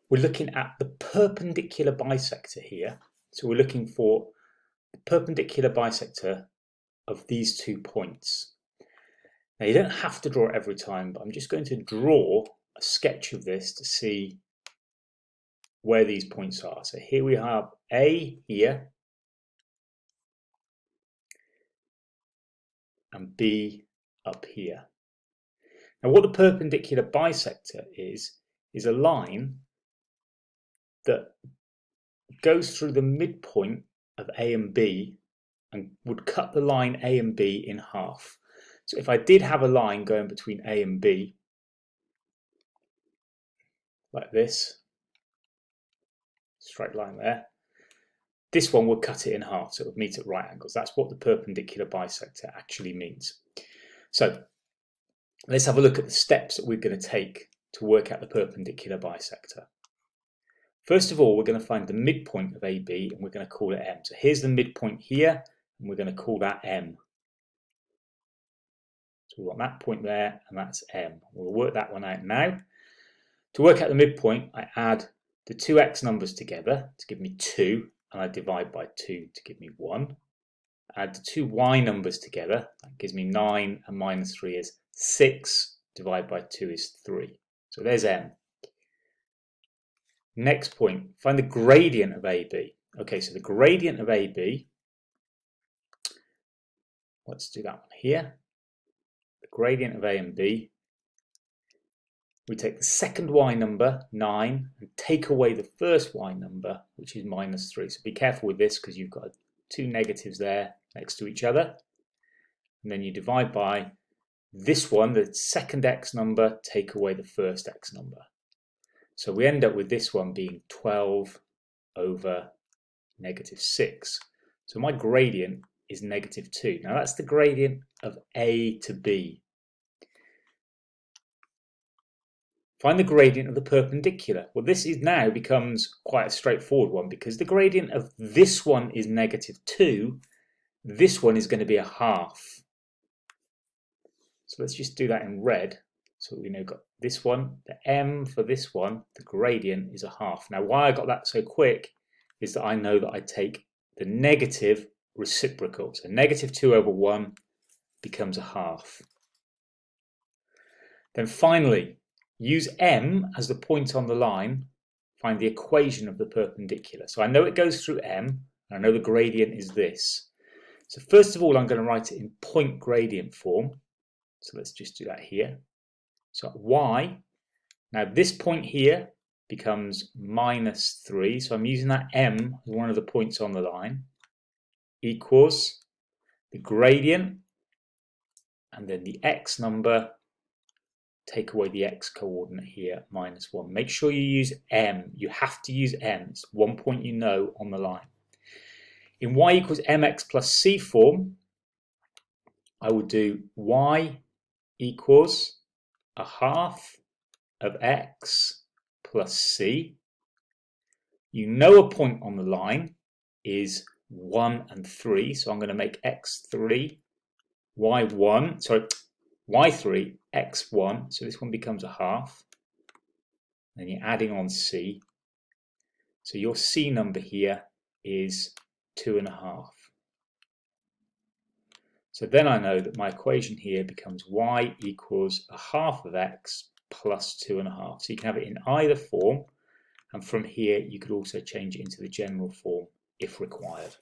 we're looking at the perpendicular bisector here. So we're looking for the perpendicular bisector of these 2 points. Now you don't have to draw it every time, but I'm just going to draw a sketch of this to see where these points are. So here we have A here and B up here. Now what the perpendicular bisector is a line that goes through the midpoint of A and B and would cut the line A and B in half. So if I did have a line going between A and B, like this, straight line there, this one would cut it in half, so it would meet at right angles. That's what the perpendicular bisector actually means. So let's have a look at the steps that we're going to take to work out the perpendicular bisector. First of all, we're going to find the midpoint of AB and we're going to call it M. So here's the midpoint here and we're going to call that M. So we want that point there and that's M. We'll work that one out now. To work out the midpoint, I add the 2 x numbers together to give me 2 and I divide by 2 to give me 1. Add the 2 y numbers together, that gives me 9 and minus 3 is 6, divide by 2 is 3. So there's M. Next point, find the gradient of AB. Okay, so the gradient of AB, let's do that one here. The gradient of A and B, we take the second y number, 9, and take away the first y number, which is minus 3. So be careful with this because you've got 2 negatives there next to each other. And then you divide by this one, the second x number, take away the first x number. So we end up with this one being 12 over negative 6. So my gradient is negative 2. Now that's the gradient of A to B. Find the gradient of the perpendicular. Well, this is now becomes quite a straightforward one because the gradient of this one is negative 2. This one is going to be a half. So let's just do that in red. So we know got this one, the M for this one, the gradient is a half. Now why I got that so quick is that I know that I take the negative reciprocal. So negative 2 over 1 becomes a half. Then finally, use M as the point on the line, find the equation of the perpendicular. So I know it goes through M, and I know the gradient is this. So first of all, I'm going to write it in point gradient form. So let's just do that here. So y, now this point here becomes minus 3, so I'm using that M as one of the points on the line, equals the gradient, and then the x number, take away the x coordinate here, minus 1. Make sure you use M, you have to use M, it's one point you know on the line. In y equals mx plus c form, I would do y equals a half of x plus c. You know a point on the line is 1 and 3, so I'm going to make x3, y1, sorry, y3, x1, so this one becomes a half. Then you're adding on c. So your c number here is 2.5. So then I know that my equation here becomes y equals a half of x plus 2.5. So you can have it in either form, and from here you could also change it into the general form if required.